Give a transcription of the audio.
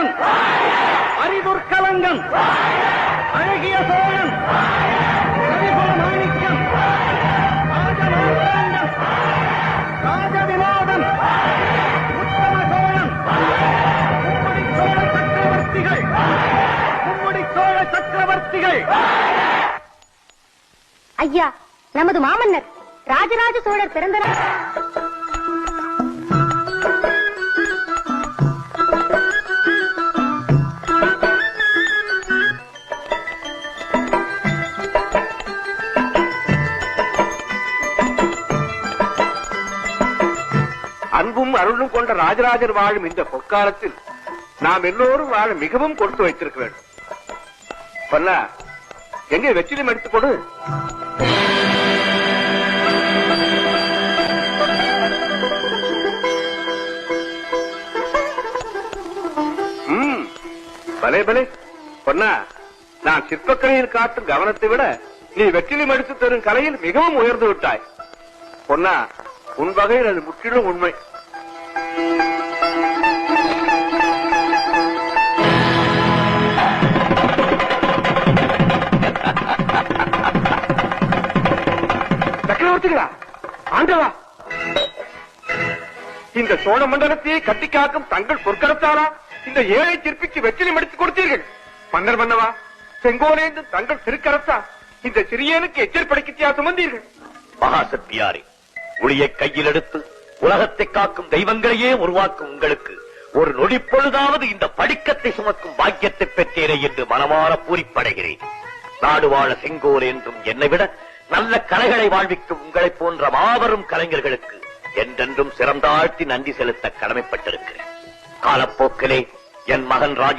சோழன், அரிதுர்க்கலங்கன், அழகிய சோழன், கரிகுல மாணிக்கம், ராஜமார்த்தாண்டன், ராஜவினோதன், உத்தம சோழன், மும்முடி சோழ சக்கரவர்த்திகள், மும்முடி சோழ சக்கரவர்த்திகள். ஐயா, நமது மாமன்னர் ராஜராஜ சோழர் பிறந்த அன்பும் அருளும் கொண்ட ராஜராஜர் வாழும் இந்த பொற்காலத்தில் நாம் எல்லோரும் வாழ மிகவும் கொடுத்து வைத்திருக்க வேண்டும். பொன்னா, எங்கே வெற்றிலும் எடுத்துக் கொடு. பலே பலே பொன்னா, நான் சிற்பக்கலையில் காட்டும் கவனத்தை விட நீ வெற்றிலும் எடுத்து தரும் கலையில் மிகவும் உயர்ந்து விட்டாய். பொன்னா, உன் வகையில் அது முற்றிலும் உண்மை. சக்கரவர்த்திகளா, ஆண்டவா, இந்த சோழ மண்டலத்தையே கட்டி காக்கும் தங்கள் பொற்கரத்தாலா இந்த ஏழை சிற்பிக்கு வெற்றிலும் எடுத்துக் கொடுத்தீர்கள். மன்னர் மன்னவா, செங்கோலேந்து தங்கள் திருக்கரத்தா இந்த சிறியனுக்கு எச்சரிப்படைக்கிட்டியா சுமந்தீர்கள். மகாசக்தியாரே, ஒளியை கையில் எடுத்து உலகத்தை காக்கும் தெய்வங்களையே உருவாக்கும் உங்களுக்கு ஒரு நொடி பொழுதாவது இந்த படிக்கத்தை சுமக்கும் பாக்கியத்தை பெற்றேனே என்று மனமாற பூரிப்படைகிறேன். நாடு வாழ செங்கோல் என்றும் என்னை விட நல்ல கலைகளை வாழ்விக்கும் உங்களைப் போன்ற மாபெரும் கலைஞர்களுக்கு என்றென்றும் சிறந்தாழ்த்தி நன்றி செலுத்த கடமைப்பட்டிருக்கிறேன். காலப்போக்கிலே என் மகன் ராஜ